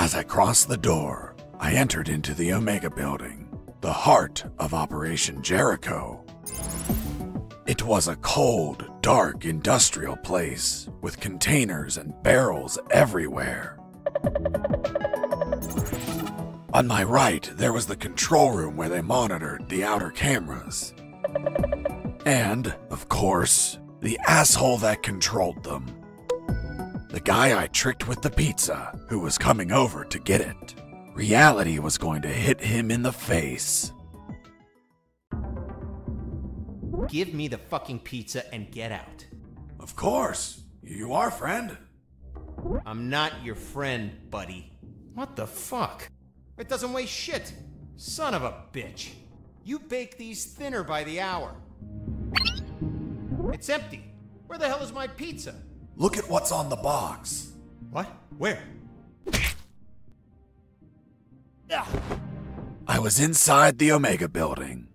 As I crossed the door, I entered into the Omega building, the heart of Operation Jericho. It was a cold, dark industrial place with containers and barrels everywhere. On my right, there was the control room where they monitored the outer cameras. And, of course, the asshole that controlled them. The guy I tricked with the pizza, who was coming over to get it. Reality was going to hit him in the face. Give me the fucking pizza and get out. Of course. You are, friend. I'm not your friend, buddy. What the fuck? It doesn't weigh shit. Son of a bitch. You bake these thinner by the hour. It's empty. Where the hell is my pizza? Look at what's on the box. What? Where? I was inside the Omega building.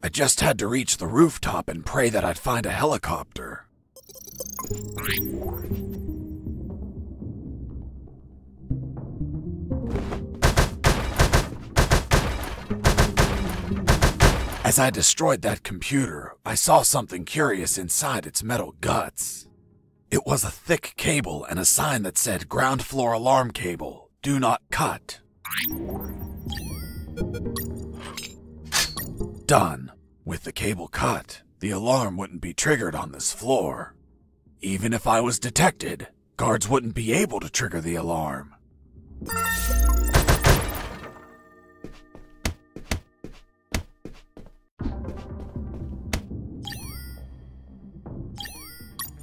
I just had to reach the rooftop and pray that I'd find a helicopter. As I destroyed that computer, I saw something curious inside its metal guts. It was a thick cable and a sign that said ground floor alarm cable, do not cut. Done. With the cable cut, the alarm wouldn't be triggered on this floor. Even if I was detected, guards wouldn't be able to trigger the alarm.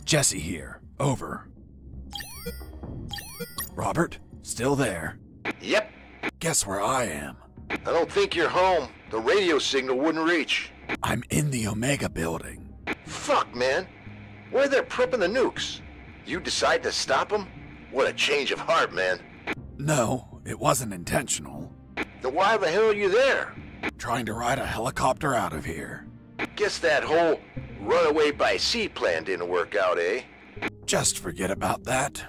Jesse here. Over. Robert? Still there? Yep. Guess where I am? I don't think you're home. The radio signal wouldn't reach. I'm in the Omega building. Fuck, man. Where they're prepping the nukes? You decide to stop them? What a change of heart, man. No, it wasn't intentional. Then why the hell are you there? Trying to ride a helicopter out of here. Guess that whole runaway by sea plan didn't work out, eh? Just forget about that.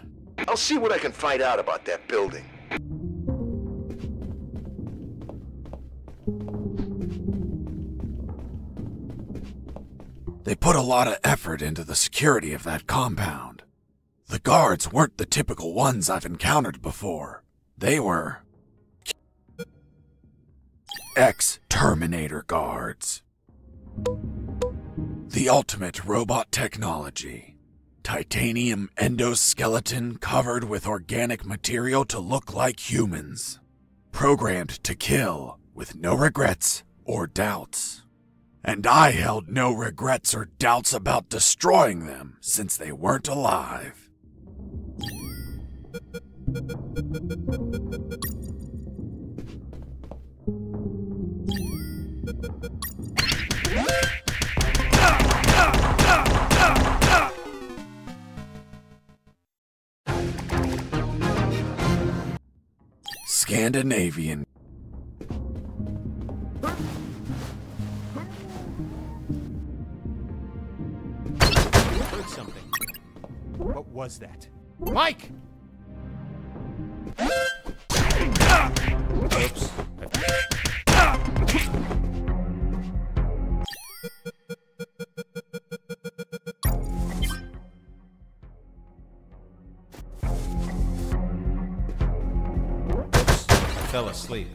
I'll see what I can find out about that building. They put a lot of effort into the security of that compound. The guards weren't the typical ones I've encountered before. They were ex-Terminator guards. The ultimate robot technology. Titanium endoskeleton covered with organic material to look like humans. Programmed to kill with no regrets or doubts. And I held no regrets or doubts about destroying them since they weren't alive. Scandinavian. Heard something. What was that? Mike! Oops. Fell asleep.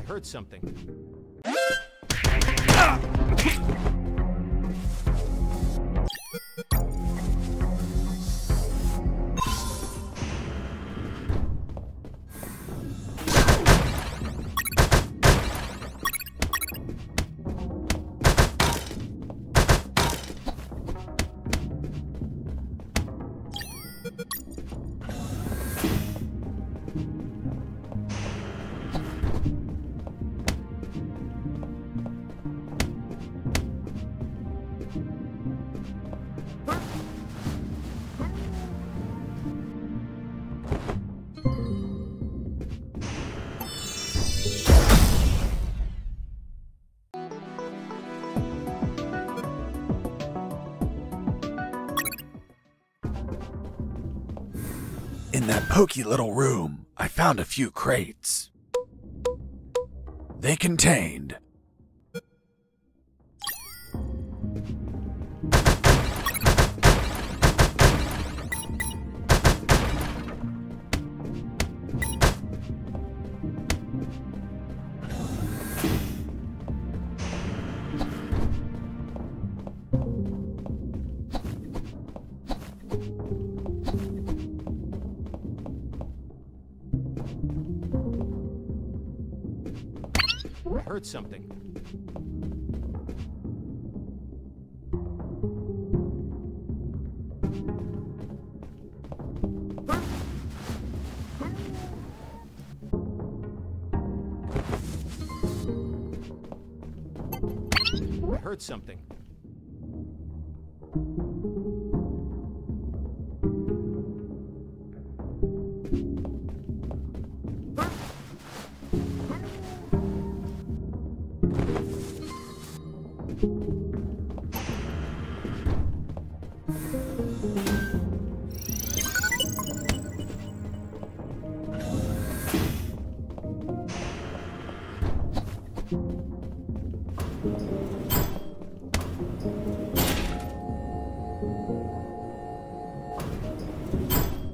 Heard something. In that pokey little room, I found a few crates. They contained Heard something. Heard something.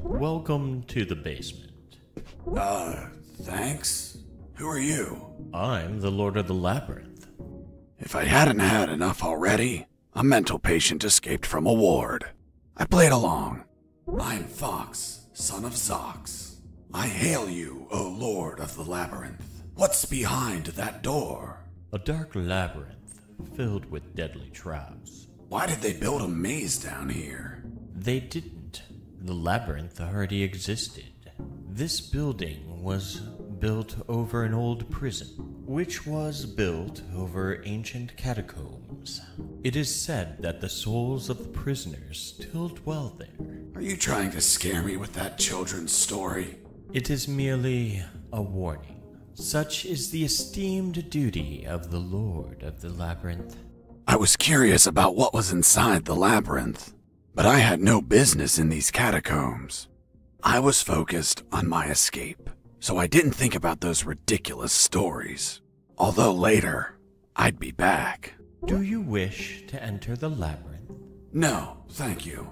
Welcome to the basement. Thanks? Who are you? I'm the Lord of the Labyrinth. If I hadn't had enough already, a mental patient escaped from a ward. I played along. I'm Fox, son of Zox. I hail you, O Lord of the Labyrinth. What's behind that door? A dark labyrinth filled with deadly traps. Why did they build a maze down here? They didn't. The labyrinth already existed. This building was built over an old prison, which was built over ancient catacombs. It is said that the souls of the prisoners still dwell there. Are Are you trying to scare me with that children's story? It is merely a warning. Such is the esteemed duty of the Lord of the Labyrinth. I was curious about what was inside the labyrinth, but I had no business in these catacombs. I was focused on my escape, so I didn't think about those ridiculous stories. Although later, I'd be back. Do you wish to enter the labyrinth? No, thank you.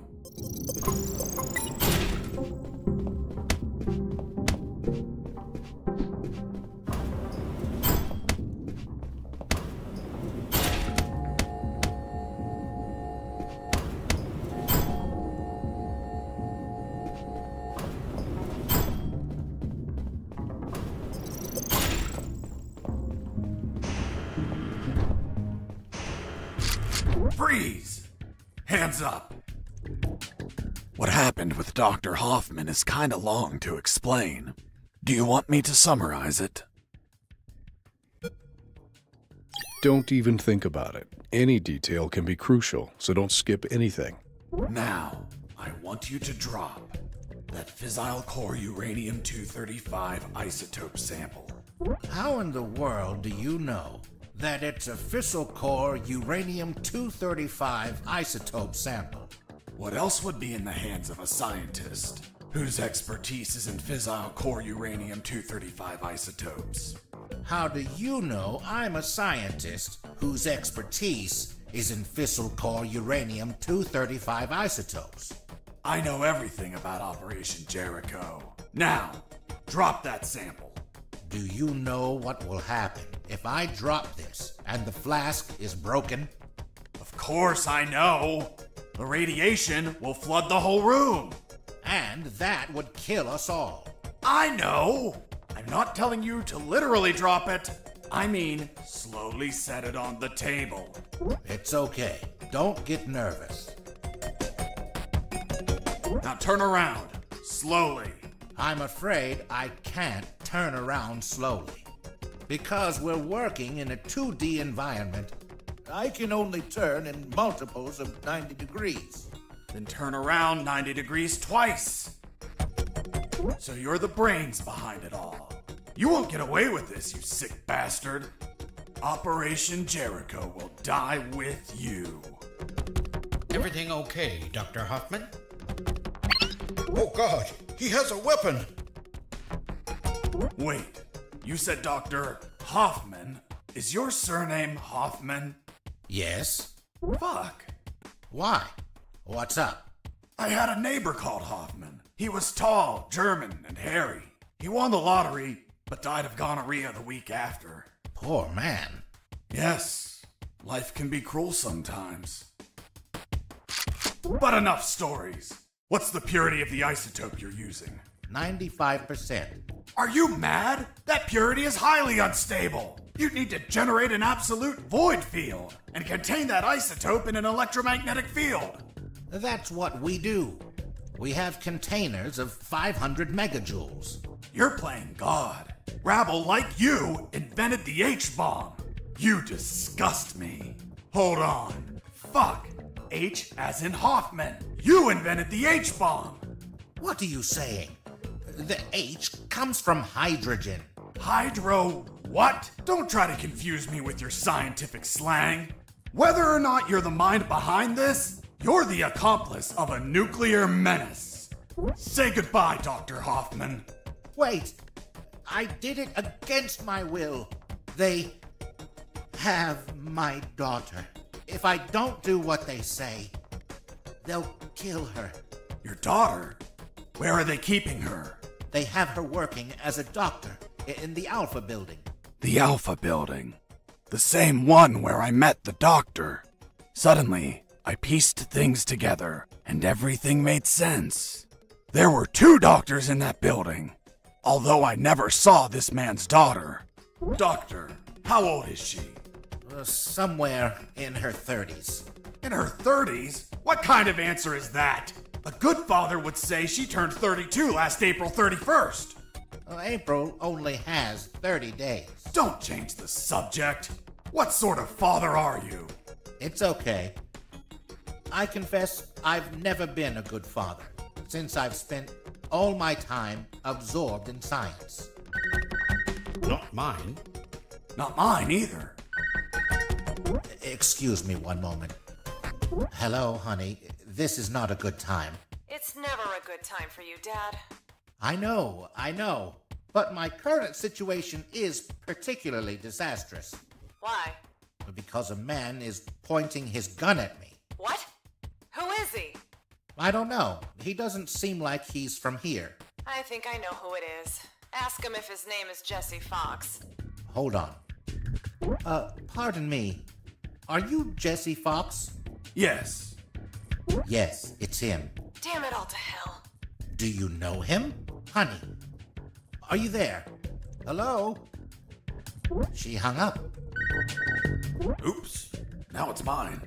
Freeze! Hands up! What happened with Dr. Hoffman is kinda long to explain. Do you want me to summarize it? Don't even think about it. Any detail can be crucial, so don't skip anything. Now, I want you to drop that fissile core uranium-235 isotope sample. How in the world do you know that it's a fissile core uranium-235 isotope sample? What else would be in the hands of a scientist whose expertise is in fissile core uranium-235 isotopes? How do you know I'm a scientist whose expertise is in fissile core uranium-235 isotopes? I know everything about Operation Jericho. Now, drop that sample. Do you know what will happen if I drop this and the flask is broken? Of course I know. The radiation will flood the whole room. And that would kill us all. I know. I'm not telling you to literally drop it. I mean, slowly set it on the table. It's okay. Don't get nervous. Now turn around. Slowly. I'm afraid I can't turn around slowly. Because we're working in a 2D environment, I can only turn in multiples of 90 degrees. Then turn around 90 degrees twice. So you're the brains behind it all. You won't get away with this, you sick bastard. Operation Jericho will die with you. Everything okay, Dr. Hoffman? Oh God, he has a weapon! Wait, you said Dr. Hoffman? Is your surname Hoffman? Yes? Fuck. Why? What's up? I had a neighbor called Hoffman. He was tall, German, and hairy. He won the lottery, but died of gonorrhea the week after. Poor man. Yes, life can be cruel sometimes. But enough stories. What's the purity of the isotope you're using? 95%. Are you mad? That purity is highly unstable. You'd need to generate an absolute void field and contain that isotope in an electromagnetic field. That's what we do. We have containers of 500 megajoules. You're playing God. Rabble like you invented the H-bomb. You disgust me. Hold on. Fuck. H as in Hoffman. You invented the H-bomb. What are you saying? The H comes from hydrogen. Hydro what? Don't try to confuse me with your scientific slang. Whether or not you're the mind behind this, you're the accomplice of a nuclear menace. Say goodbye, Dr. Hoffman. Wait, I did it against my will. They have my daughter. If I don't do what they say, they'll kill her. Your daughter? Where are they keeping her? They have her working as a doctor in the Alpha building. The Alpha building. The same one where I met the doctor. Suddenly, I pieced things together, and everything made sense. There were 2 doctors in that building, although I never saw this man's daughter. Doctor, how old is she? Somewhere in her 30s. In her 30s? What kind of answer is that? A good father would say she turned 32 last April 31st. April only has 30 days. Don't change the subject. What sort of father are you? It's okay. I confess I've never been a good father. since I've spent all my time absorbed in science. Not mine. Not mine either. Excuse me one moment. Hello, honey. This is not a good time. It's never a good time for you, Dad. I know. But my current situation is particularly disastrous. Why? Because a man is pointing his gun at me. What? Who is he? I don't know. He doesn't seem like he's from here. I think I know who it is. Ask him if his name is Jesse Fox. Hold on. Pardon me. Are you Jesse Fox? Yes. Yes, it's him. Damn it all to hell. Do you know him? Honey, are you there? Hello? She hung up. Oops. Now it's mine.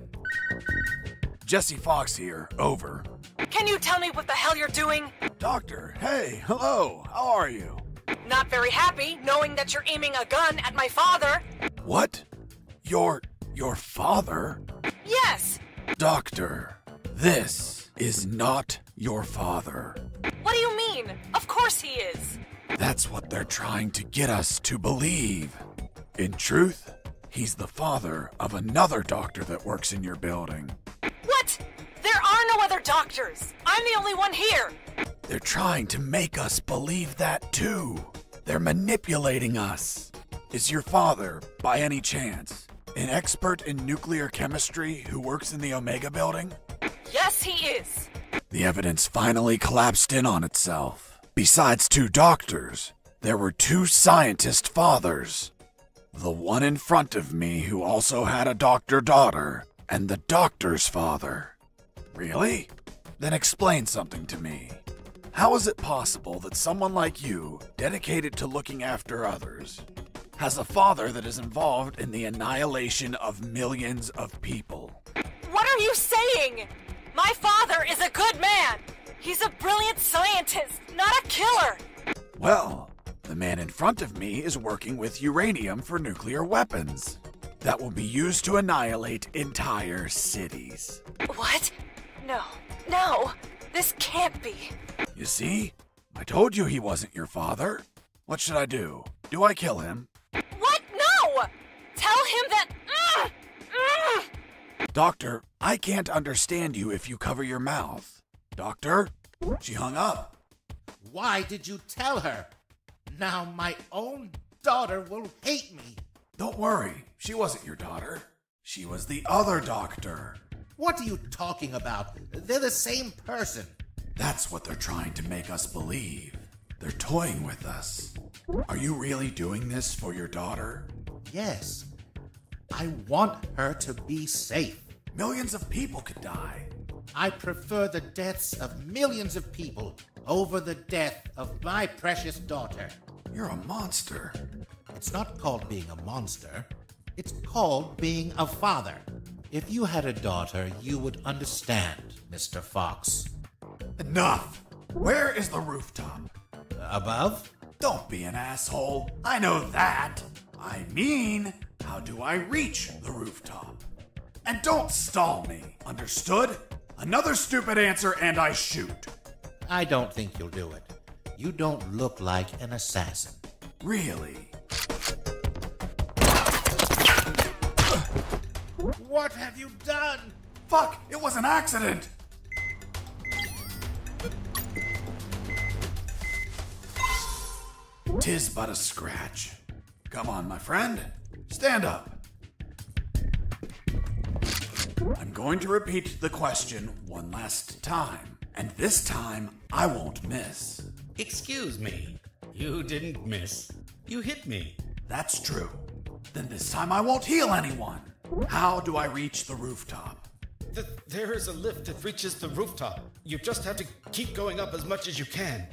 Jesse Fox here. Over. Can you tell me what the hell you're doing? Doctor, hey, hello. How are you? Not very happy knowing that you're aiming a gun at my father. What? Your father? Yes. Doctor, this is not your father. What do you mean? Of course he is. That's what they're trying to get us to believe. In truth, he's the father of another doctor that works in your building. What? There are no other doctors. I'm the only one here. They're trying to make us believe that too. They're manipulating us. Is your father, by any chance, an expert in nuclear chemistry who works in the Omega building? Yes, he is. The evidence finally collapsed in on itself. Besides 2 doctors, there were 2 scientist fathers. The one in front of me who also had a doctor daughter, and the doctor's father. Really? Then explain something to me. How is it possible that someone like you, dedicated to looking after others, has a father that is involved in the annihilation of millions of people? What are you saying? My father is a good man. He's a brilliant scientist, not a killer. Well, the man in front of me is working with uranium for nuclear weapons that will be used to annihilate entire cities. What? No, this can't be. You see? I told you he wasn't your father. What should I do? Do I kill him? What? No! Tell him that... Doctor, I can't understand you if you cover your mouth. Doctor? She hung up. Why did you tell her? Now my own daughter will hate me. Don't worry, she wasn't your daughter. She was the other doctor. What are you talking about? They're the same person. That's what they're trying to make us believe. They're toying with us. Are you really doing this for your daughter? Yes. I want her to be safe. Millions of people could die. I prefer the deaths of millions of people over the death of my precious daughter. You're a monster. It's not called being a monster. It's called being a father. If you had a daughter, you would understand, Mr. Fox. Enough! Where is the rooftop? Above? Don't be an asshole. I know that. I mean, how do I reach the rooftop? And don't stall me, understood? Another stupid answer and I shoot. I don't think you'll do it. You don't look like an assassin. Really? What have you done? Fuck, it was an accident! Tis but a scratch. Come on, my friend. Stand up. I'm going to repeat the question one last time. And this time, I won't miss. Excuse me. You didn't miss. You hit me. That's true. Then this time I won't heal anyone. How do I reach the rooftop? There is a lift that reaches the rooftop. You just have to keep going up as much as you can.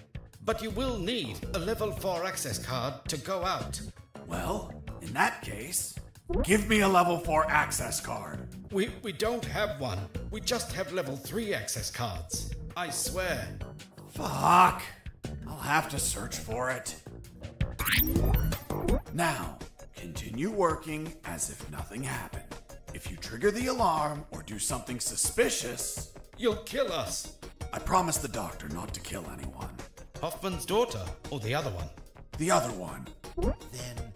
But you will need a level 4 access card to go out. Well, in that case, give me a level 4 access card. We don't have one. We just have level 3 access cards. I swear. Fuck. I'll have to search for it. Now, continue working as if nothing happened. If you trigger the alarm or do something suspicious... You'll kill us. I promised the doctor not to kill anyone. Hoffman's daughter, or the other one? The other one. Then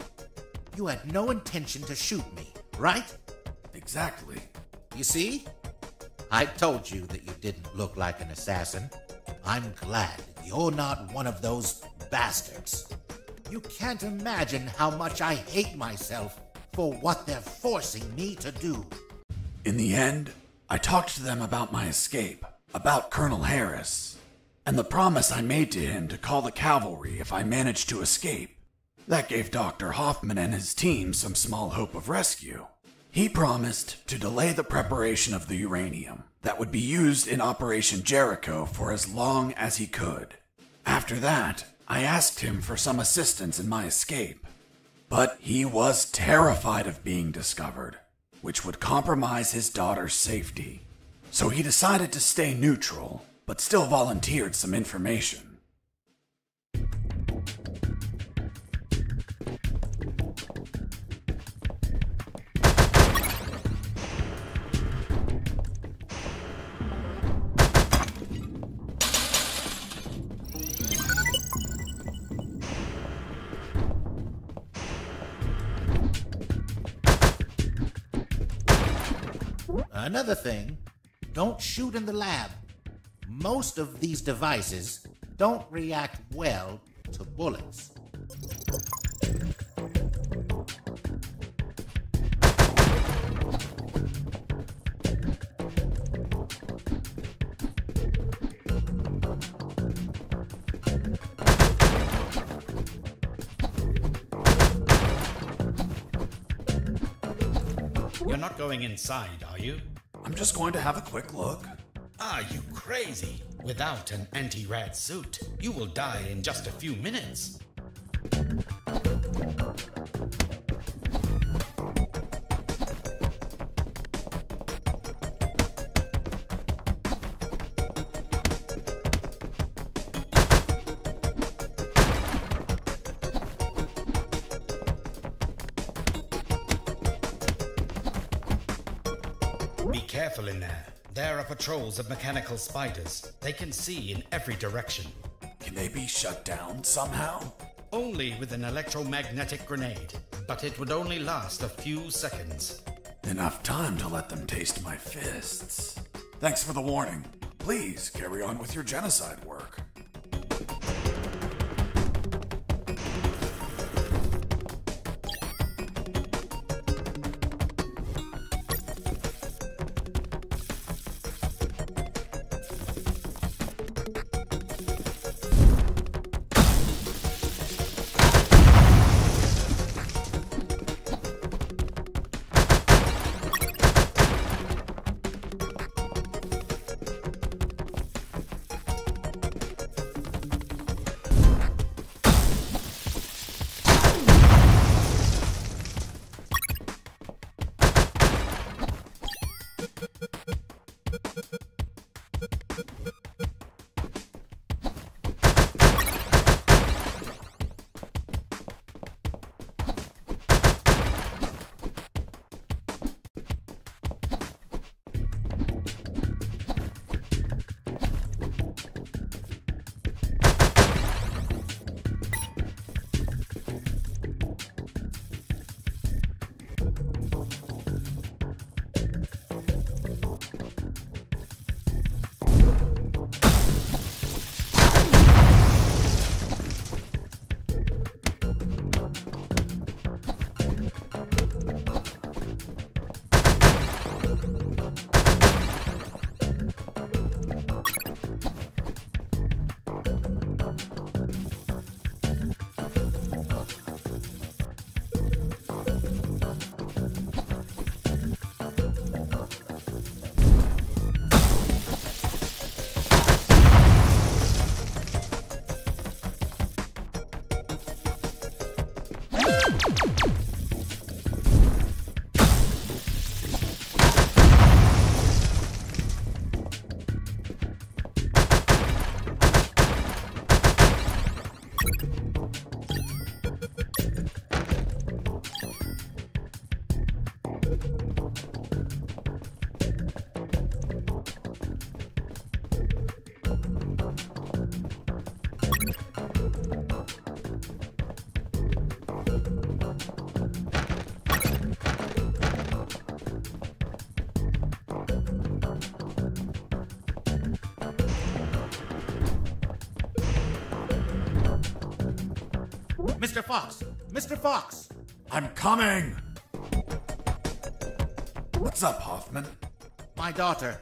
you had no intention to shoot me, right? Exactly. You see? I told you that you didn't look like an assassin. I'm glad you're not one of those bastards. You can't imagine how much I hate myself for what they're forcing me to do. In the end, I talked to them about my escape, about Colonel Harris, and the promise I made to him to call the cavalry if I managed to escape. That gave Dr. Hoffman and his team some small hope of rescue. He promised to delay the preparation of the uranium that would be used in Operation Jericho for as long as he could. After that, I asked him for some assistance in my escape. But he was terrified of being discovered, which would compromise his daughter's safety. So he decided to stay neutral, but still volunteered some information. Another thing, don't shoot in the lab. Most of these devices don't react well to bullets. You're not going inside, are you? I'm just going to have a quick look. Are you crazy? Without an anti-rad suit, you will die in just a few minutes. Be careful in there. There are patrols of mechanical spiders. They can see in every direction. Can they be shut down somehow? Only with an electromagnetic grenade, but it would only last a few seconds. Enough time to let them taste my fists. Thanks for the warning. Please carry on with your genocide work. Mr. Fox! Mr. Fox! I'm coming! What's up, Hoffman? My daughter.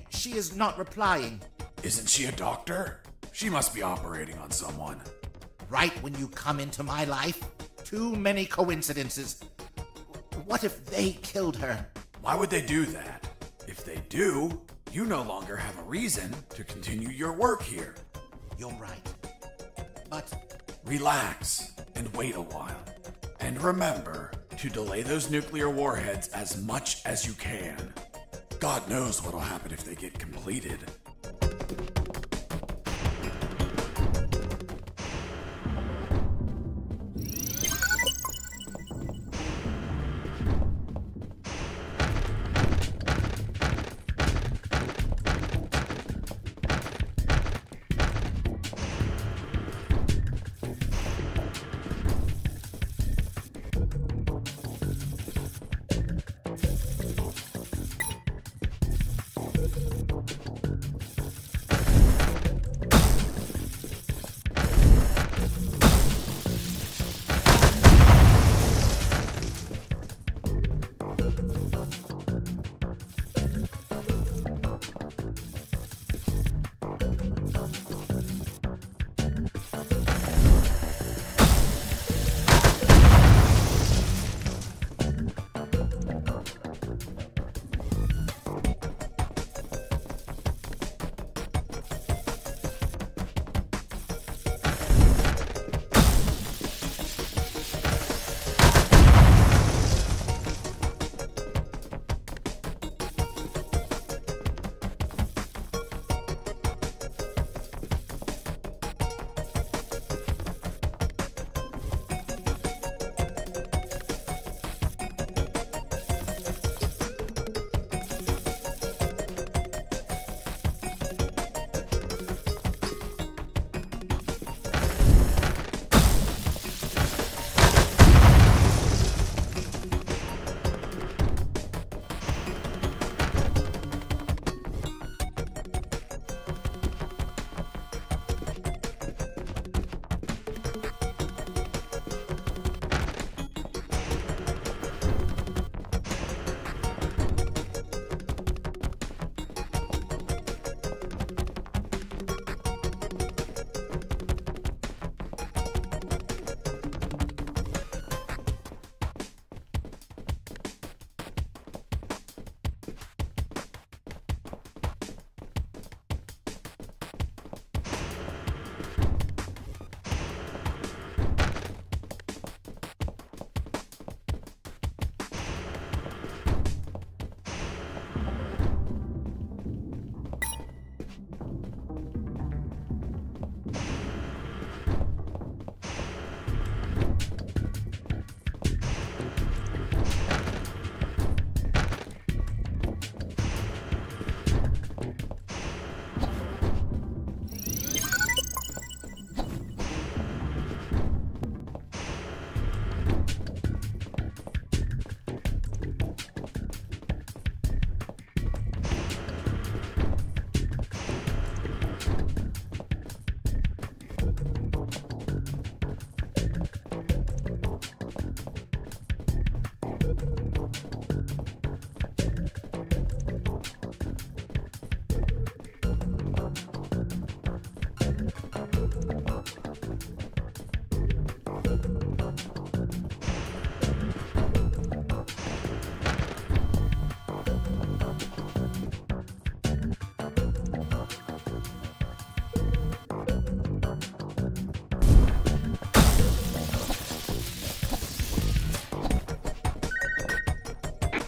She is not replying. Isn't she a doctor? She must be operating on someone. Right when you come into my life? Too many coincidences. What if they killed her? Why would they do that? If they do, you no longer have a reason to continue your work here. You're right. But Relax and wait a while. And remember to delay those nuclear warheads as much as you can. God knows what'll happen if they get completed.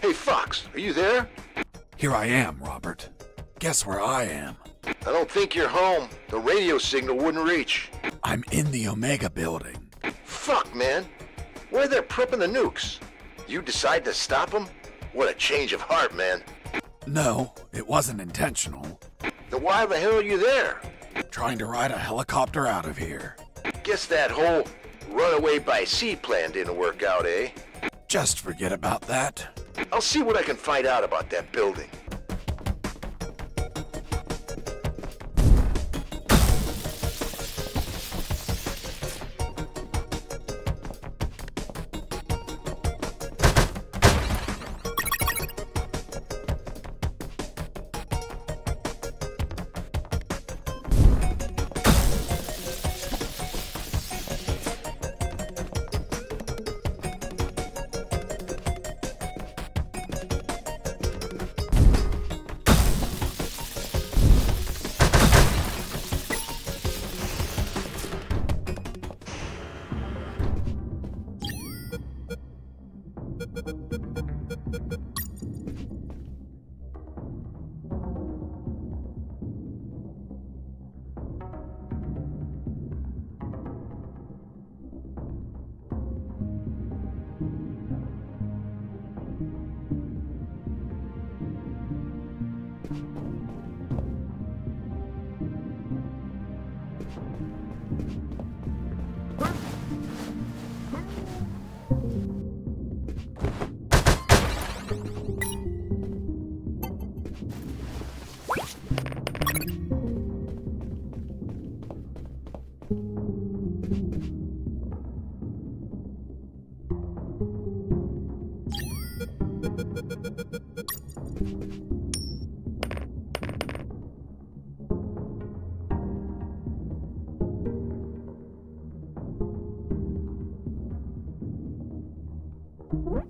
Hey, Fox, are you there? Here I am, Robert. Guess where I am? I don't think you're home. The radio signal wouldn't reach. I'm in the Omega building. Fuck, man. Where they're prepping the nukes? You decide to stop them? What a change of heart, man. No, it wasn't intentional. Then why the hell are you there? Trying to ride a helicopter out of here. Guess that whole runaway by sea plan didn't work out, eh? Just forget about that. I'll see what I can find out about that building.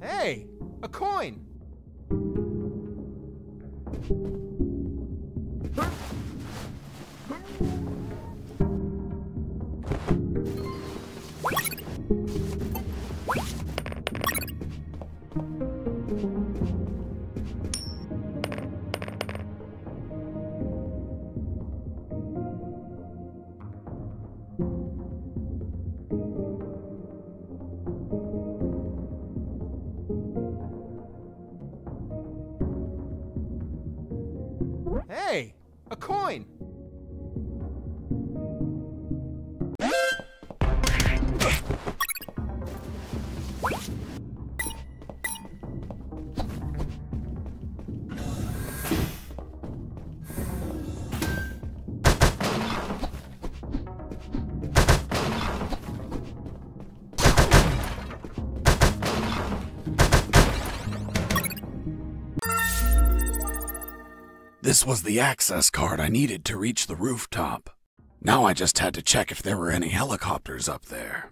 Hey, a coin! Hey, a coin! This was the access card I needed to reach the rooftop. Now I just had to check if there were any helicopters up there.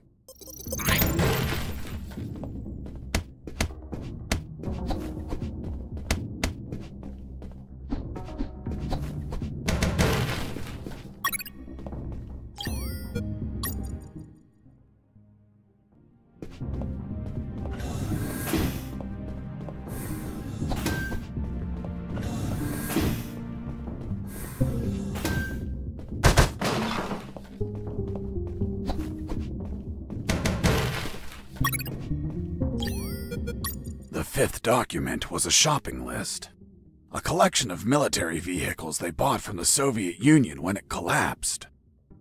The fifth document was a shopping list. A collection of military vehicles they bought from the Soviet Union when it collapsed.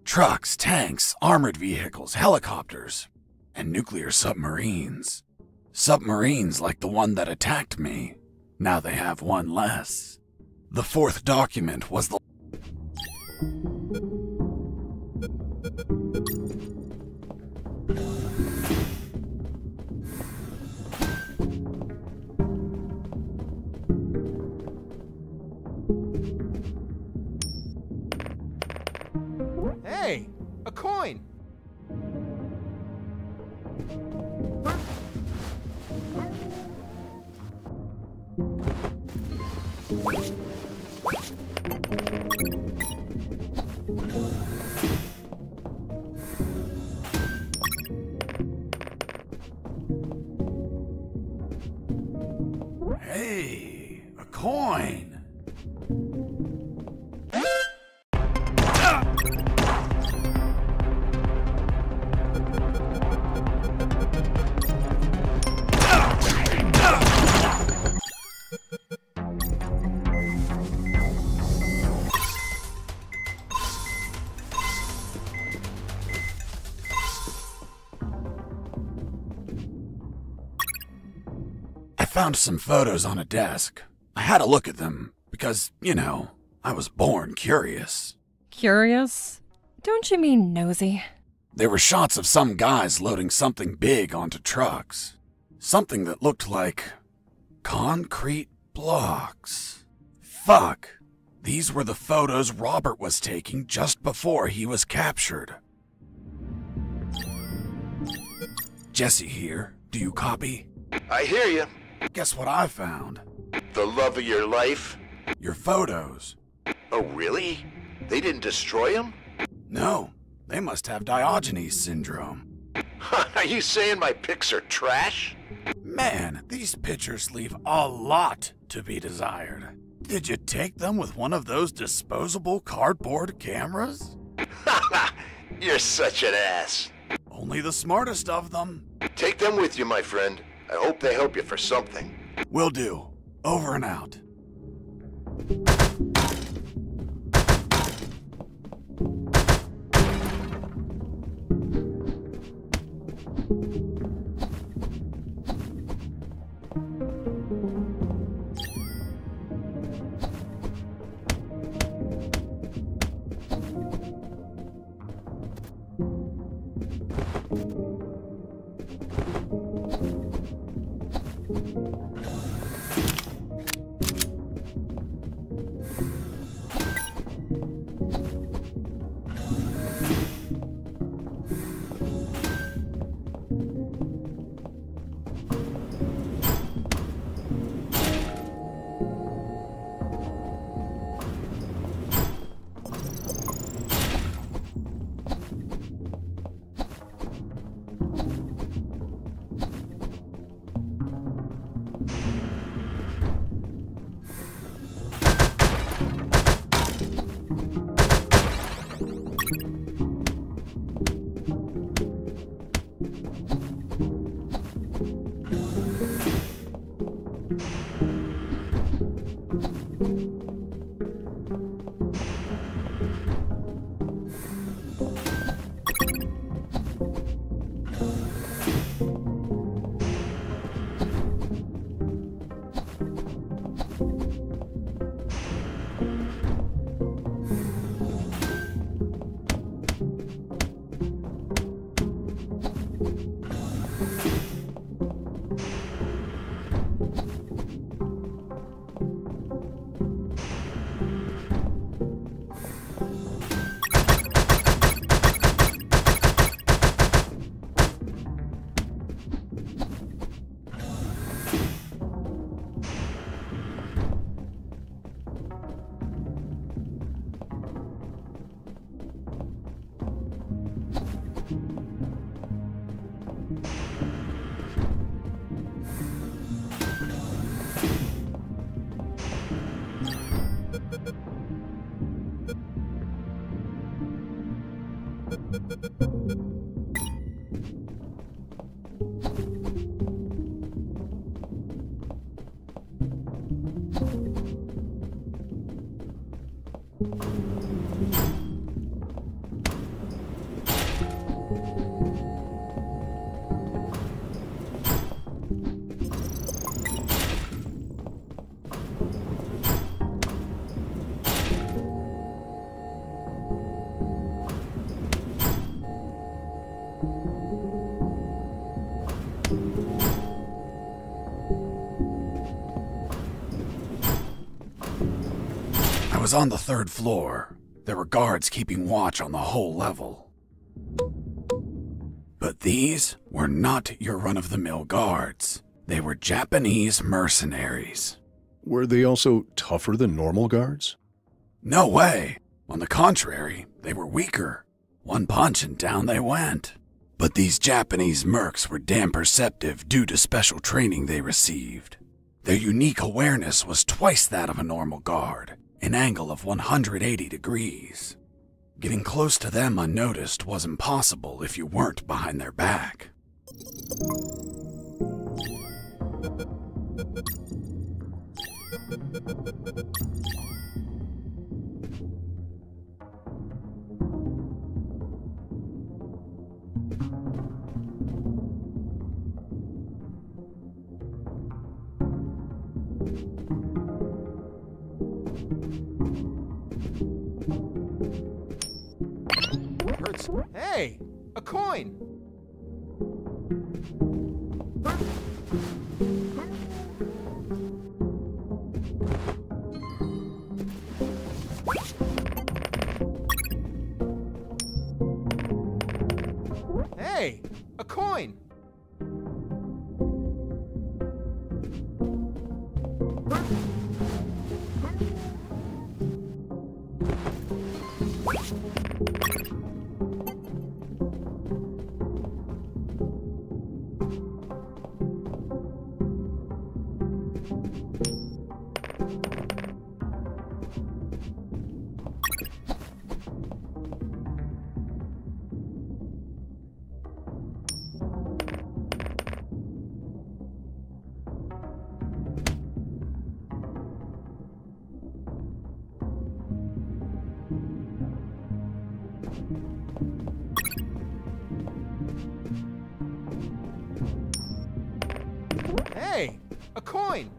Trucks, tanks, armored vehicles, helicopters, and nuclear submarines. Submarines like the one that attacked me. Now they have one less. The fourth document was the... Hey, a coin! Hey, a coin! I found some photos on a desk. I had a look at them because, I was born curious. Curious? Don't you mean nosy? There were shots of some guys loading something big onto trucks. Something that looked like concrete blocks. Fuck. These were the photos Robert was taking just before he was captured. Jesse here. Do you copy? I hear you. Guess what I found? The love of your life? Your photos. Oh, really? They didn't destroy them? No, they must have Diogenes syndrome. Are you saying my pics are trash? Man, these pictures leave a lot to be desired. Did you take them with one of those disposable cardboard cameras? You're such an ass. Only the smartest of them. Take them with you, my friend. I hope they help you for something. Will do. Over and out. I was on the 3rd floor. There were guards keeping watch on the whole level. But these were not your run-of-the-mill guards. They were Japanese mercenaries. Were they also tougher than normal guards? No way. On the contrary, they were weaker. One punch and down they went. But these Japanese mercs were damn perceptive due to special training they received. Their unique awareness was twice that of a normal guard, an angle of 180 degrees. Getting close to them unnoticed was impossible if you weren't behind their back. Hey, a coin! Hey, a coin! Hey, a coin!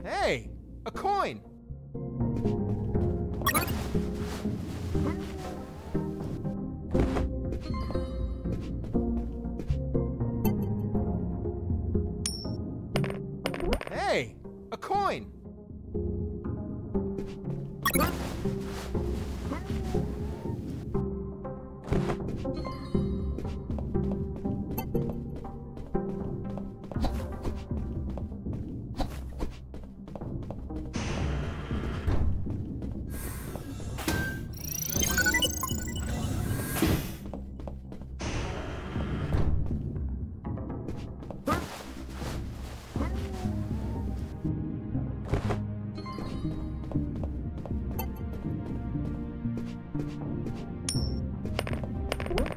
Hey, a coin! Hey, a coin!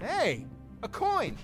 Hey, a coin!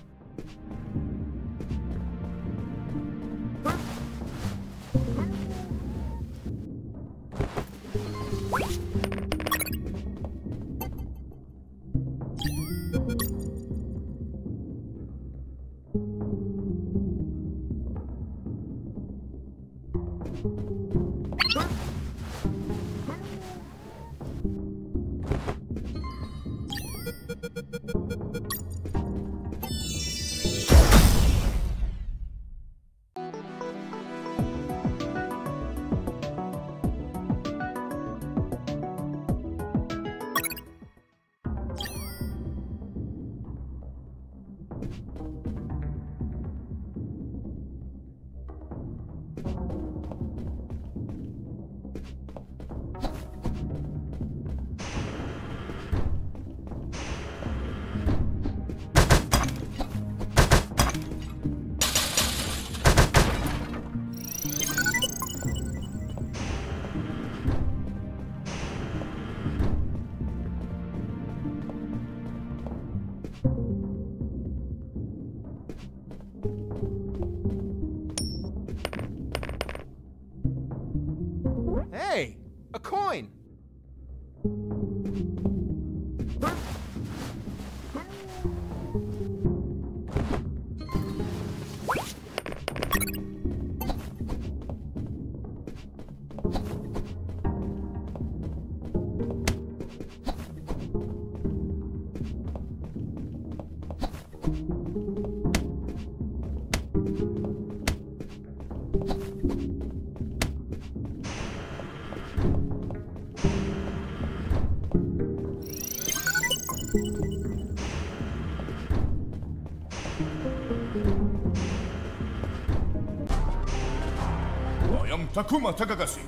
Hey, a coin! am Takuma Takagashi,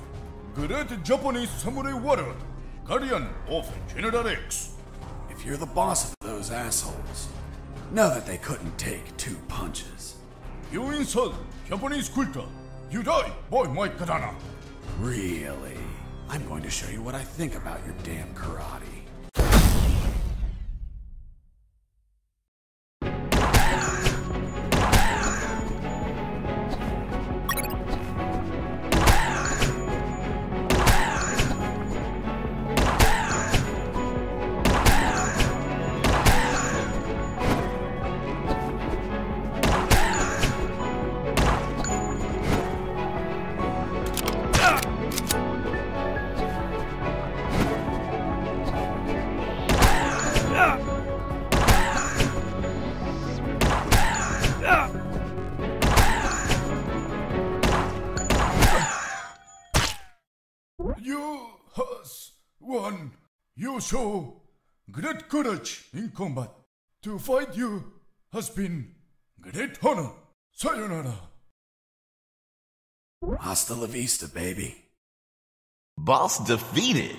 Great Japanese Samurai Warrior, Guardian of General X. If you're the boss of those assholes, know that they couldn't take 2 punches. You insult Japanese culture. You die by my katana. Really? I'm going to show you what I think about your damn karate. You has won. You show great courage in combat. To fight you has been great honor. Sayonara. Hasta la vista, baby. Boss defeated.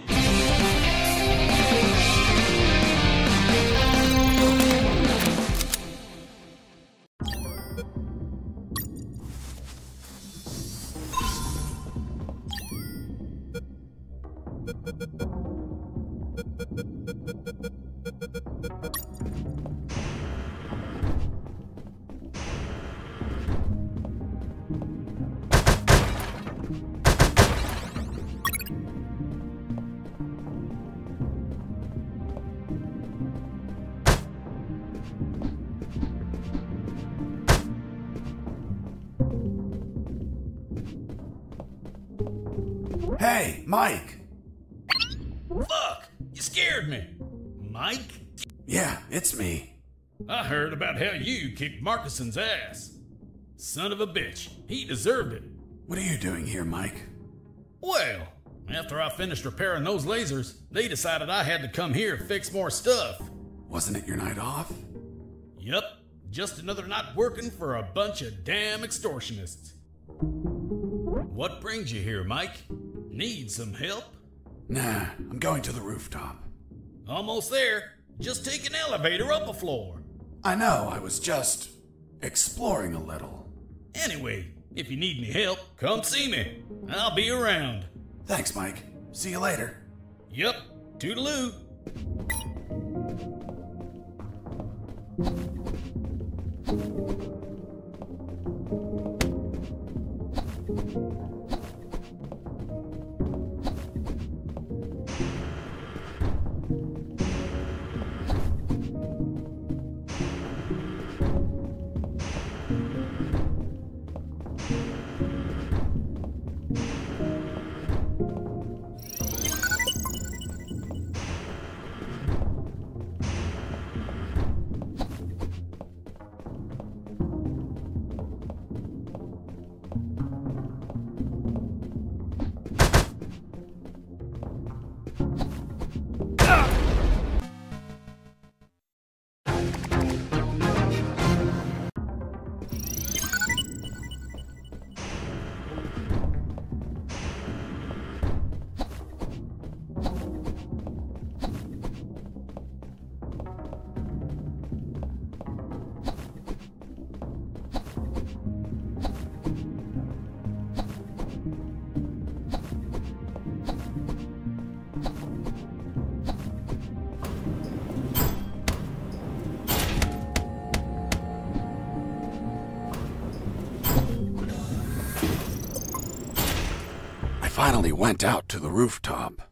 Hey, Mike! Fuck! You scared me. Mike? Yeah, it's me. I heard about how you kicked Marcuson's ass. Son of a bitch. He deserved it. What are you doing here, Mike? Well, after I finished repairing those lasers, they decided I had to come here to fix more stuff. Wasn't it your night off? Yup. Just another night working for a bunch of damn extortionists. What brings you here, Mike? Need some help? Nah, I'm going to the rooftop. Almost there. Just take an elevator up a floor. I know, I was just exploring a little. Anyway, if you need any help, come see me. I'll be around. Thanks, Mike. See you later. Yup. Toodaloo. Finally went out to the rooftop.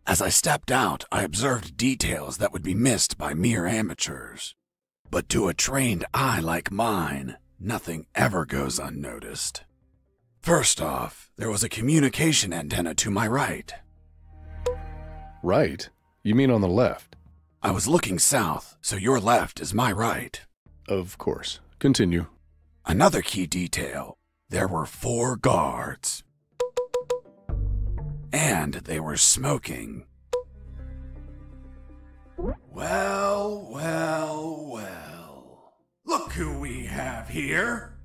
As I stepped out, I observed details that would be missed by mere amateurs. But to a trained eye like mine, nothing ever goes unnoticed. First off, there was a communication antenna to my right. Right? You mean on the left? I was looking south, so your left is my right. Of course. Continue. Another key detail, there were 4 guards. And they were smoking. Well, well, well. Look who we have here.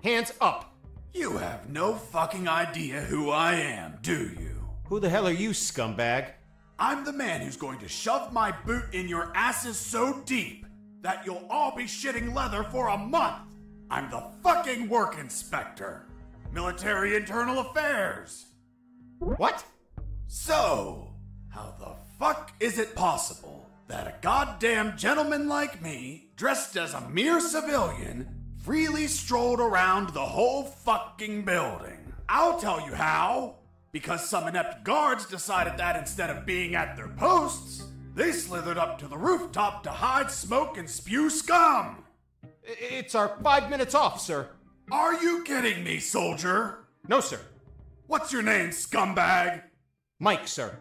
Hands up. You have no fucking idea who I am, do you? Who the hell are you, scumbag? I'm the man who's going to shove my boot in your asses so deep that you'll all be shitting leather for a month. I'm the fucking work inspector. Military Internal Affairs. What? So, how the fuck is it possible that a goddamn gentleman like me, dressed as a mere civilian, freely strolled around the whole fucking building? I'll tell you how. Because some inept guards decided that instead of being at their posts, they slithered up to the rooftop to hide, smoke, and spew scum. It's our 5 minutes off, sir. Are you kidding me, soldier? No, sir. What's your name, scumbag? Mike, sir.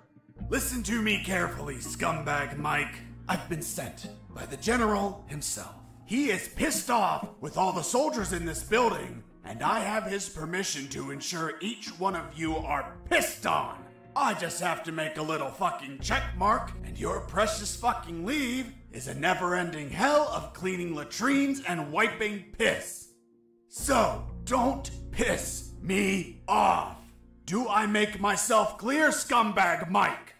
Listen to me carefully, scumbag Mike. I've been sent by the general himself. He is pissed off with all the soldiers in this building, and I have his permission to ensure each one of you are pissed on. I just have to make a little fucking check mark, and your precious fucking leave is a never-ending hell of cleaning latrines and wiping piss. So, don't piss me off. Do I make myself clear, scumbag Mike?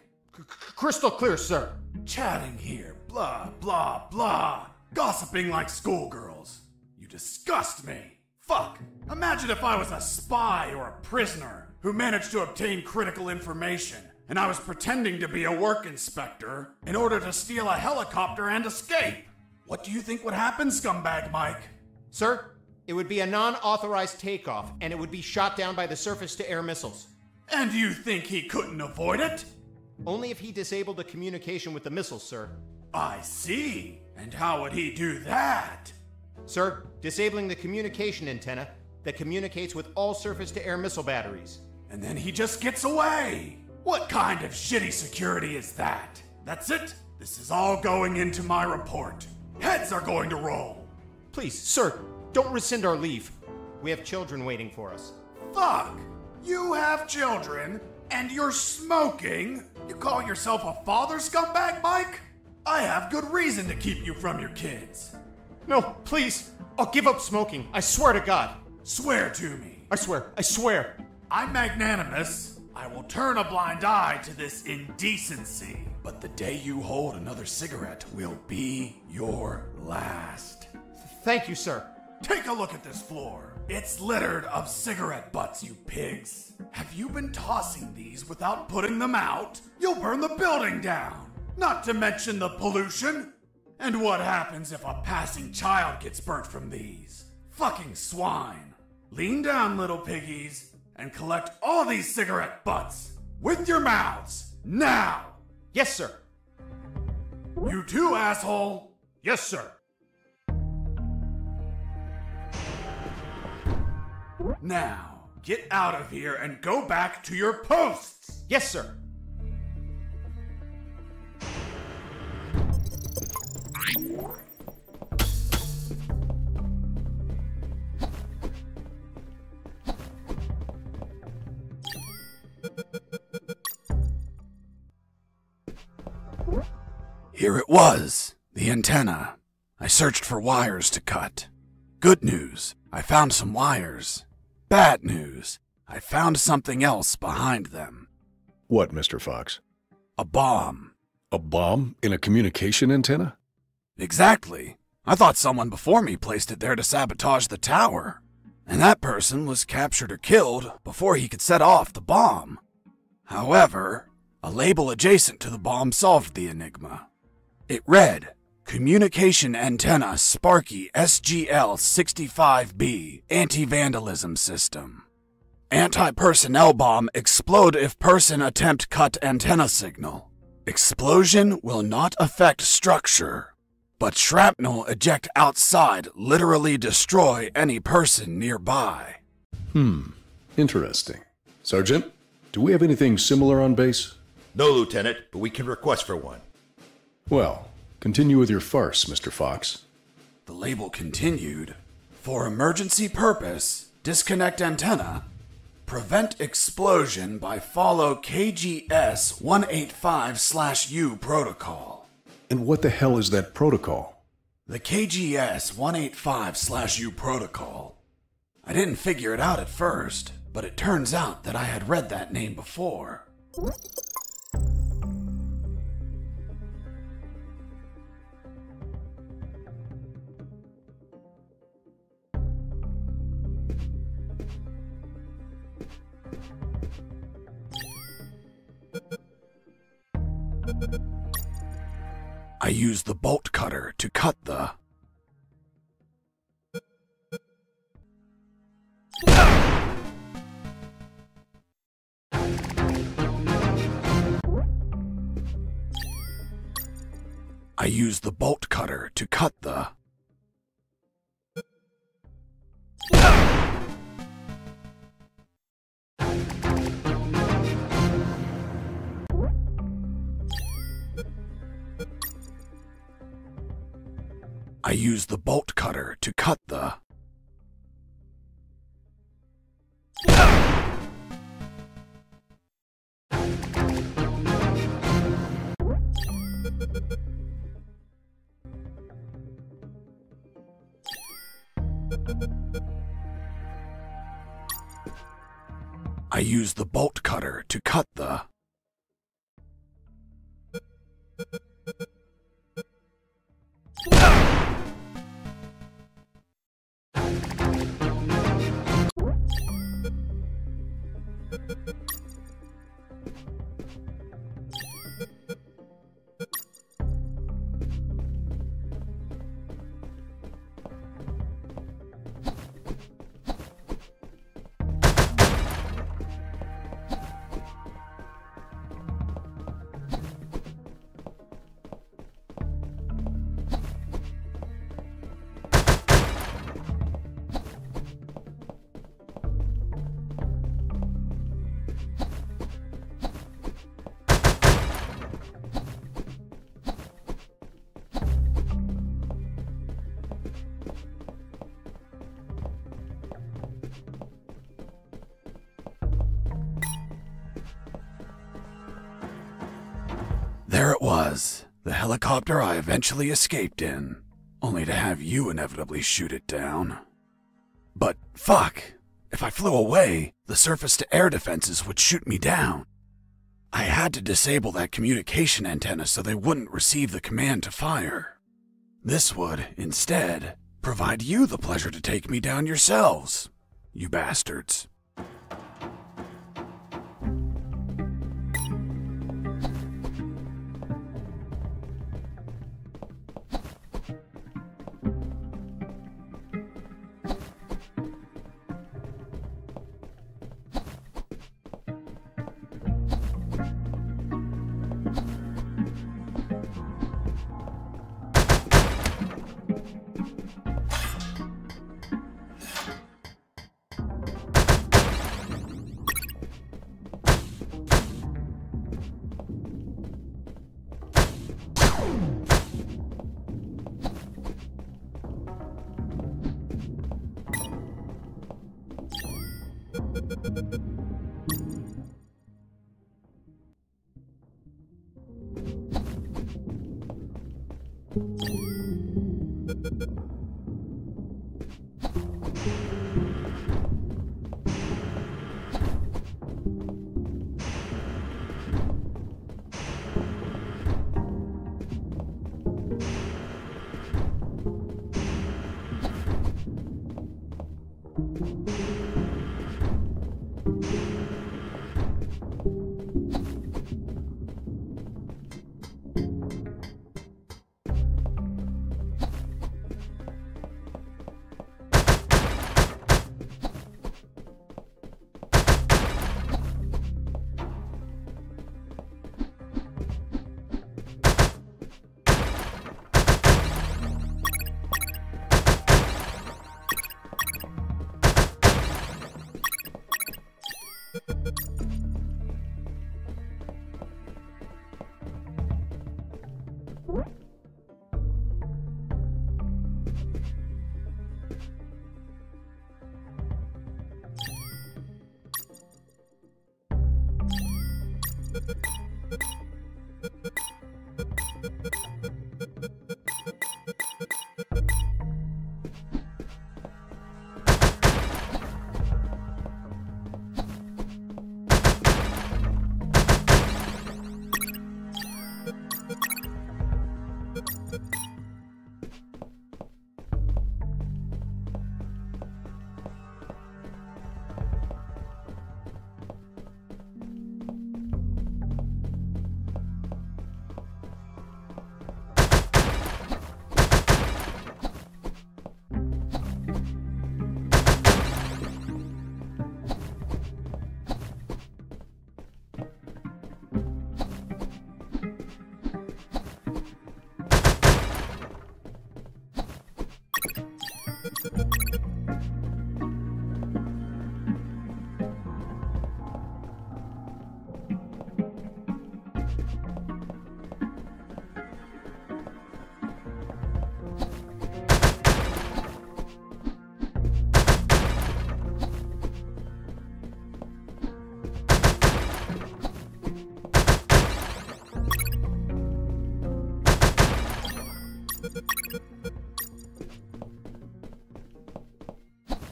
Crystal clear, sir. Chatting here, blah, blah, blah. Gossiping like schoolgirls. You disgust me. Fuck. Imagine if I was a spy or a prisoner who managed to obtain critical information, and I was pretending to be a work inspector in order to steal a helicopter and escape. What do you think would happen, scumbag Mike? Sir, it would be a non-authorized takeoff, and it would be shot down by the surface-to-air missiles. And you think he couldn't avoid it? Only if he disabled the communication with the missiles, sir. I see. And how would he do that? Sir, disabling the communication antenna that communicates with all surface-to-air missile batteries. And then he just gets away. What kind of shitty security is that? That's it. This is all going into my report. Heads are going to roll. Please, sir, don't rescind our leave. We have children waiting for us. Fuck! You have children, and you're smoking? You call yourself a father, scumbag Mike? I have good reason to keep you from your kids. No, please. I'll give up smoking. I swear to God. Swear to me. I swear. I'm magnanimous. I will turn a blind eye to this indecency. But the day you hold another cigarette will be your last. Thank you, sir. Take a look at this floor. It's littered of cigarette butts, you pigs. Have you been tossing these without putting them out? You'll burn the building down. Not to mention the pollution. And what happens if a passing child gets burnt from these? Fucking swine. Lean down, little piggies, and collect all these cigarette butts. With your mouths. Now! Yes, sir. You too, asshole. Yes, sir. Now, get out of here and go back to your posts. Yes, sir. Here it was, the antenna. I searched for wires to cut. Good news, I found some wires. Bad news, I found something else behind them. What, Mr. Fox? A bomb. A bomb in a communication antenna? Exactly. I thought someone before me placed it there to sabotage the tower. And that person was captured or killed before he could set off the bomb. However, a label adjacent to the bomb solved the enigma. It read, Communication Antenna Sparky SGL-65B Anti-Vandalism System. Anti-personnel bomb explode if person attempt cut antenna signal. Explosion will not affect structure, but shrapnel eject outside literally destroy any person nearby. Interesting. Sergeant, do we have anything similar on base? No, Lieutenant, but we can request for one. Well, continue with your farce, Mr. Fox. The label continued, For emergency purpose, disconnect antenna. Prevent explosion by follow KGS 185/U protocol. And what the hell is that protocol? The KGS 185/U protocol. I didn't figure it out at first, but it turns out that I had read that name before. I used the bolt cutter to cut the... I used the bolt cutter to cut the... I used the bolt cutter to cut the... I used the bolt cutter to cut the... There it was, the helicopter I eventually escaped in, only to have you inevitably shoot it down. But fuck, if I flew away, the surface-to-air defenses would shoot me down. I had to disable that communication antenna so they wouldn't receive the command to fire. This would, instead, provide you the pleasure to take me down yourselves, you bastards.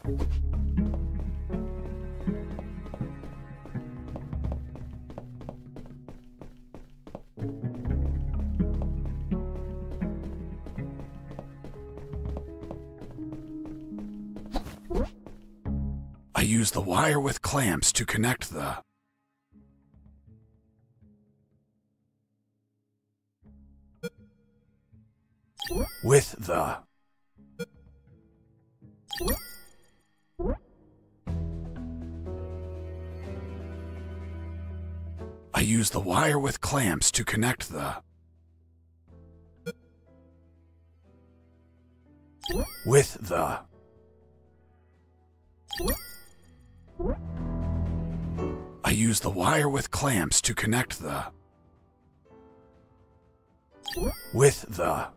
I use the wire with clamps to connect the... with the... I use the wire with clamps to connect the... with the... I use the wire with clamps to connect the... with the...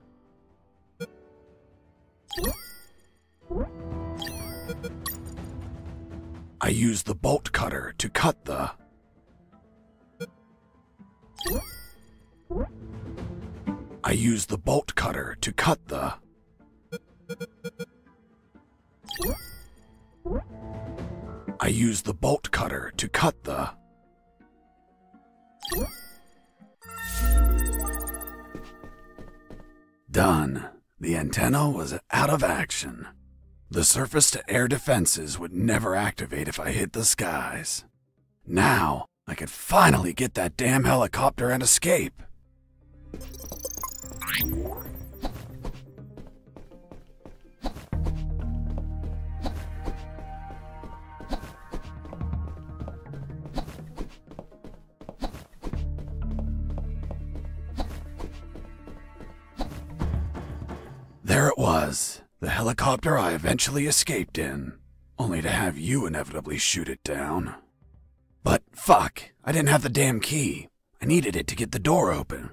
I use the bolt cutter to cut the... I use the bolt cutter to cut the... I use the bolt cutter to cut the... Done. The antenna was out of action. The surface-to-air defenses would never activate if I hit the skies. Now, I could finally get that damn helicopter and escape. There it was, the helicopter I eventually escaped in, only to have you inevitably shoot it down. But fuck, I didn't have the damn key. I needed it to get the door open.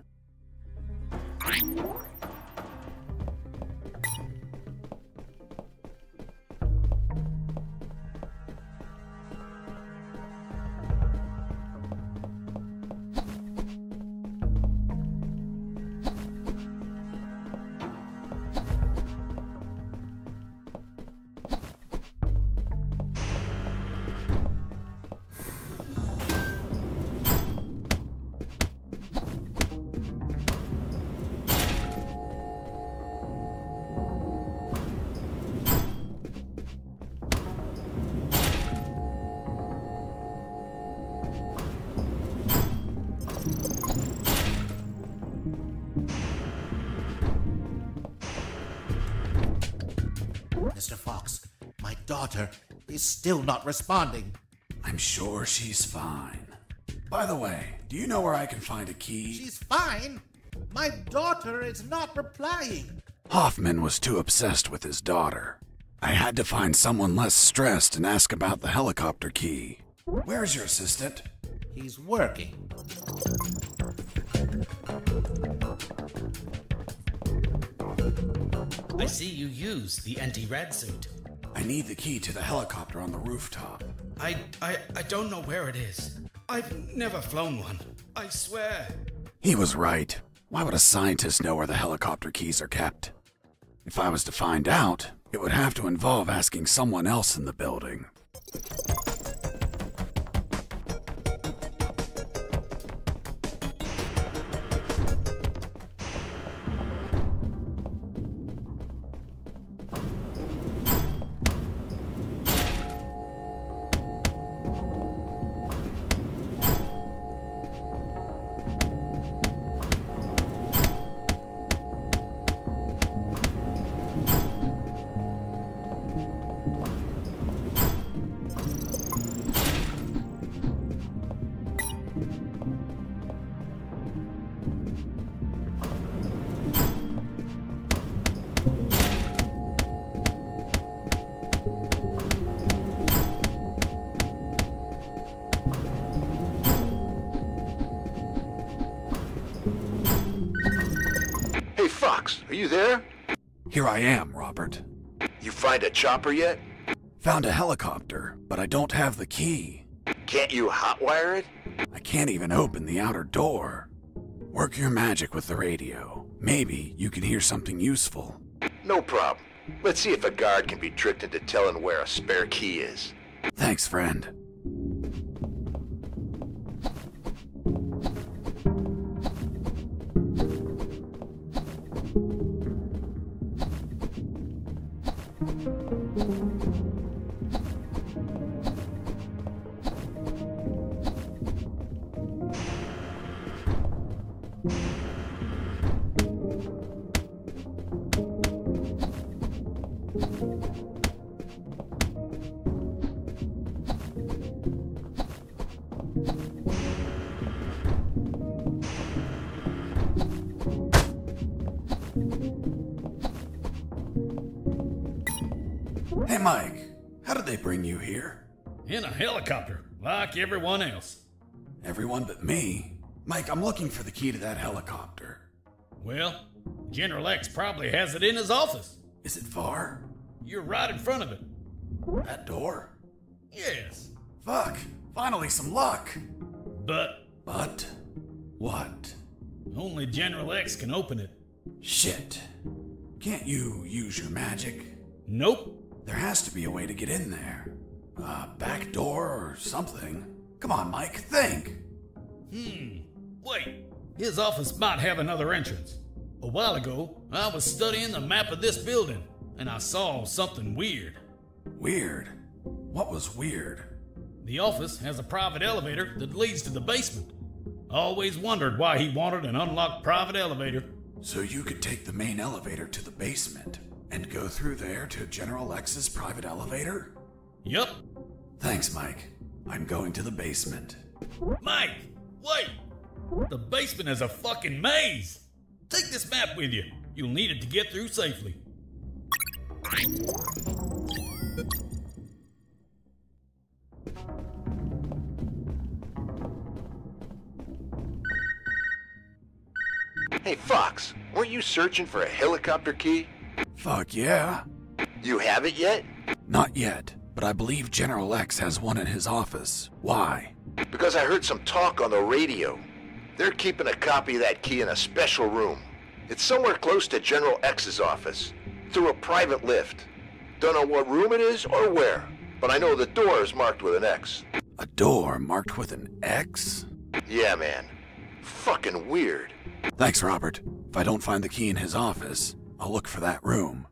Mr. Fox, my daughter is still not responding. I'm sure she's fine. By the way, do you know where I can find a key? She's fine. My daughter is not replying. Hoffman was too obsessed with his daughter. I had to find someone less stressed and ask about the helicopter key. Where's your assistant? He's working. I see you use the anti-rad suit. I need the key to the helicopter on the rooftop. I don't know where it is. I've never flown one. I swear. He was right. Why would a scientist know where the helicopter keys are kept? If I was to find out, it would have to involve asking someone else in the building. Hey, Fox, are you there? Here I am, Robert. You find a chopper yet? Found a helicopter, but I don't have the key. Can't you hotwire it? I can't even open the outer door. Work your magic with the radio. Maybe you can hear something useful. No problem. Let's see if a guard can be tricked into telling where a spare key is. Thanks, friend. Hey, Mike, how did they bring you here? In a helicopter, like everyone else. Everyone but me? Mike, I'm looking for the key to that helicopter. Well, General X probably has it in his office. Is it far? You're right in front of it. That door? Yes. Fuck, finally some luck. But what? Only General X can open it. Shit. Can't you use your magic? Nope. There has to be a way to get in there. A back door or something. Come on, Mike, think. Wait. His office might have another entrance. A while ago, I was studying the map of this building, and I saw something weird. Weird? What was weird? The office has a private elevator that leads to the basement. I always wondered why he wanted an unlocked private elevator. So you could take the main elevator to the basement and go through there to General X's private elevator? Yep. Thanks, Mike. I'm going to the basement. Mike, wait! The basement is a fucking maze! Take this map with you. You'll need it to get through safely. Hey, Fox, weren't you searching for a helicopter key? Fuck yeah. You have it yet? Not yet, but I believe General X has one in his office. Why? Because I heard some talk on the radio. They're keeping a copy of that key in a special room. It's somewhere close to General X's office, through a private lift. Don't know what room it is or where, but I know the door is marked with an X. A door marked with an X? Yeah, man. Fucking weird. Thanks, Robert. If I don't find the key in his office, I'll look for that room.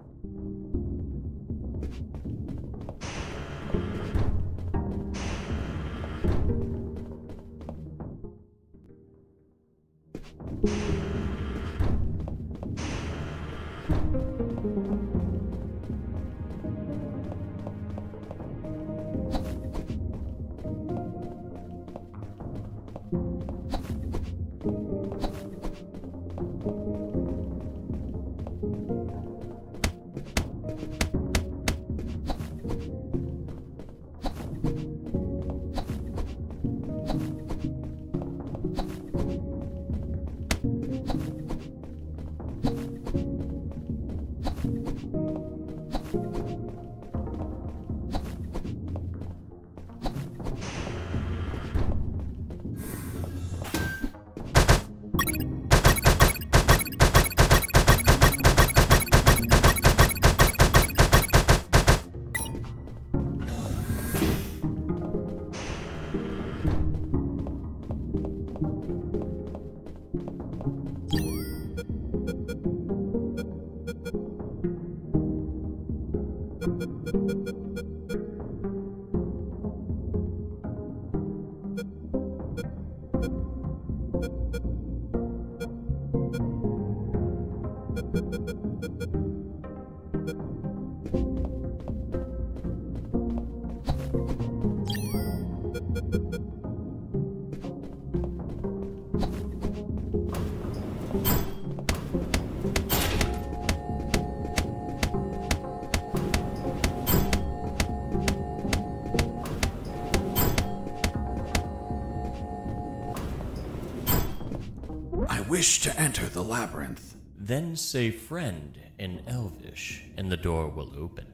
I wish to enter the labyrinth. Then say friend in Elvish, and the door will open.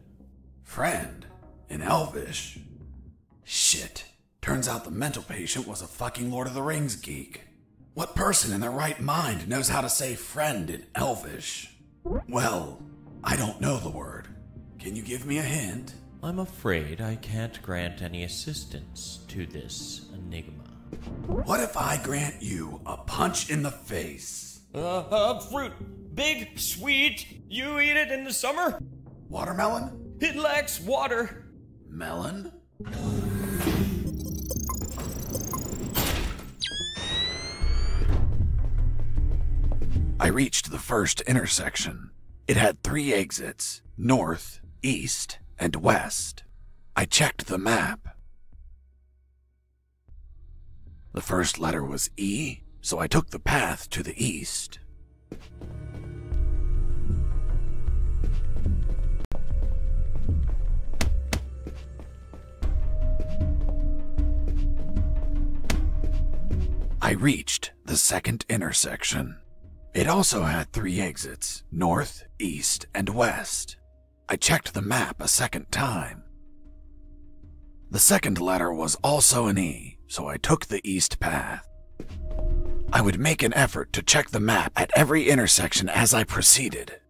Friend? In Elvish? Shit. Turns out the mental patient was a fucking Lord of the Rings geek. What person in their right mind knows how to say friend in Elvish? Well, I don't know the word. Can you give me a hint? I'm afraid I can't grant any assistance to this enigma. What if I grant you a punch in the face? Fruit. Big, sweet. You eat it in the summer? Watermelon? It lacks water. Melon? I reached the first intersection. It had 3 exits, north, east, and west. I checked the map. The first letter was E, so I took the path to the east. I reached the second intersection. It also had 3 exits, north, east, and west. I checked the map a second time. The second letter was also an E, so I took the east path. I would make an effort to check the map at every intersection as I proceeded.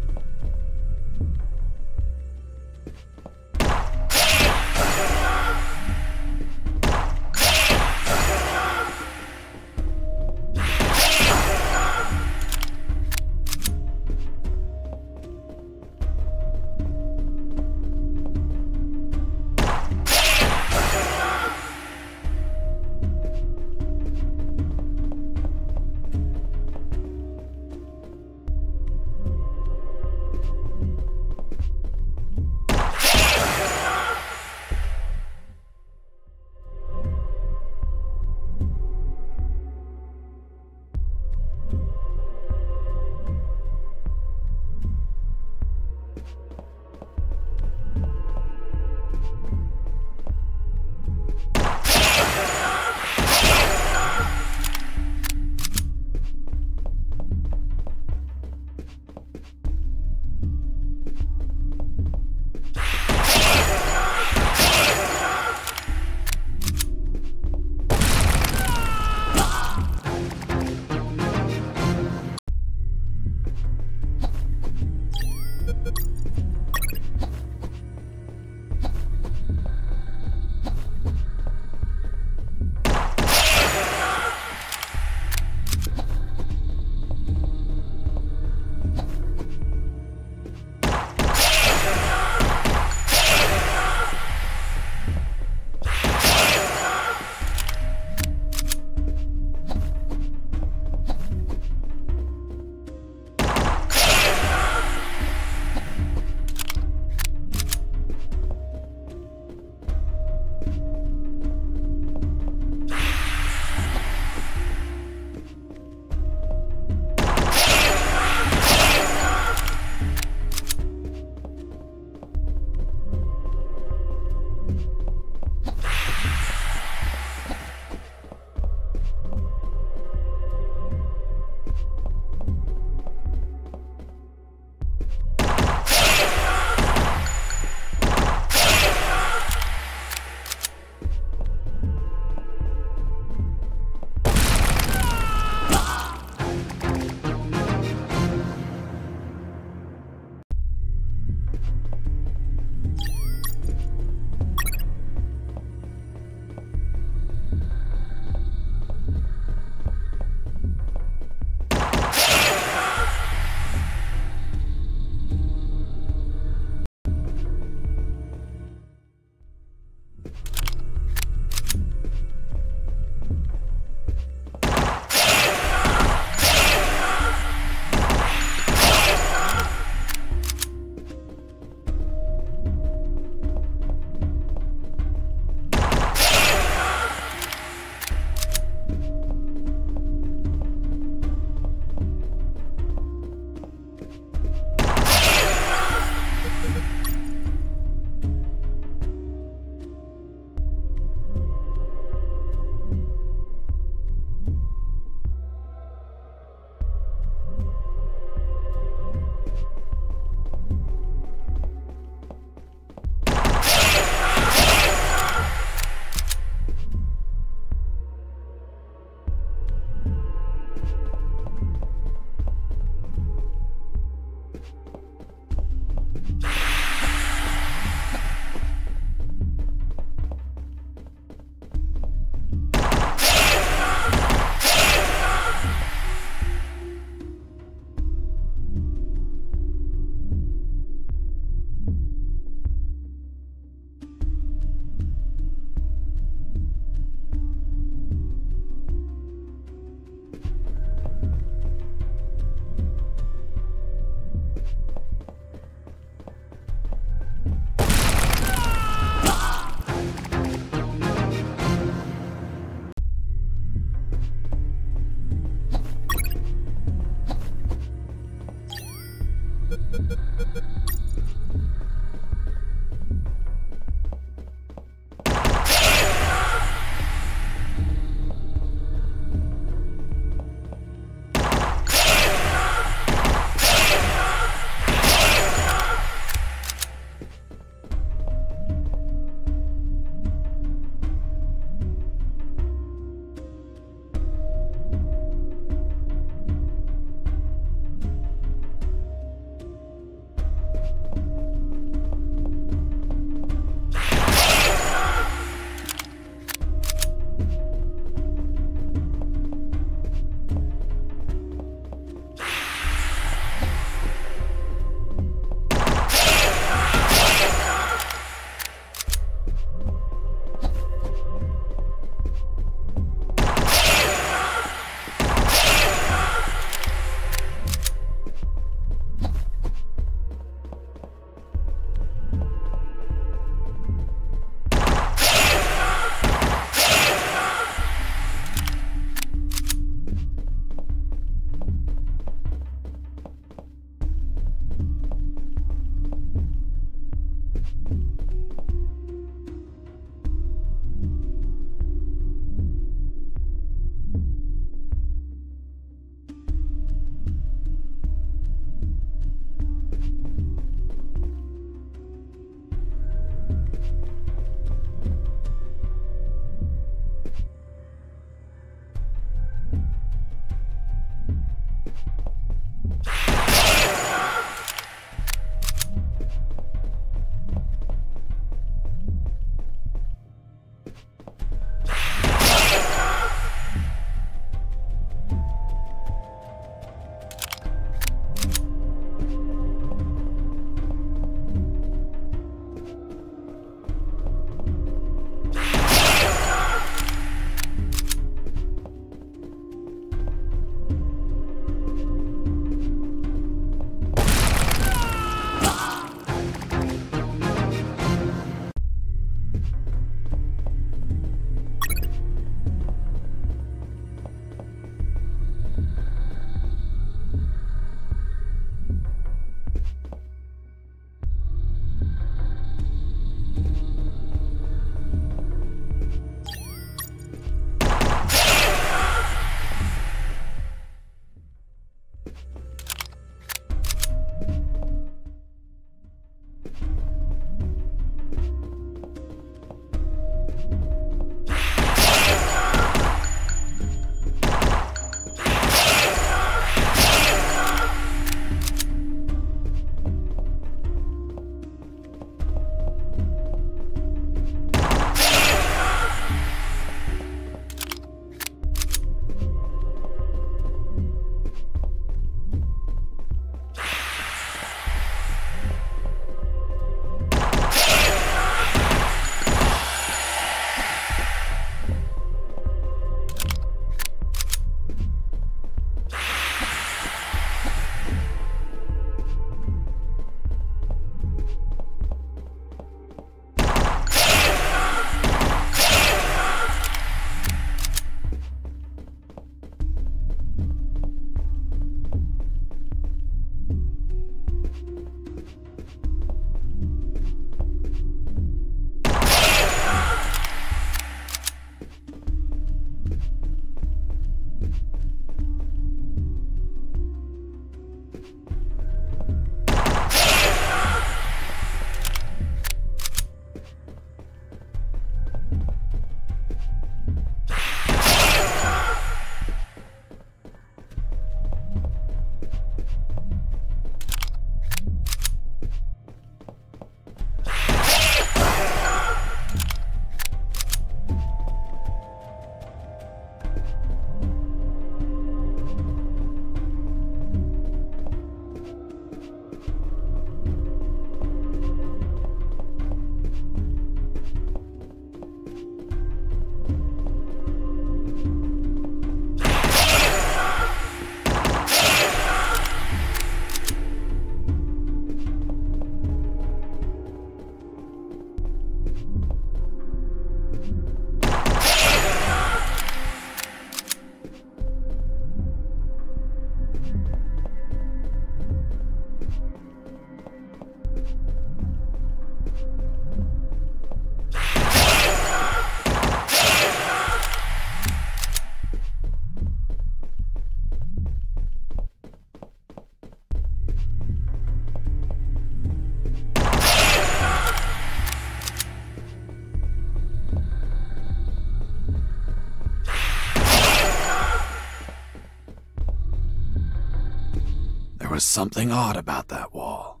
something odd about that wall.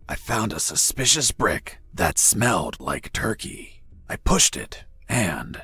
I found a suspicious brick that smelled like turkey. I pushed it, and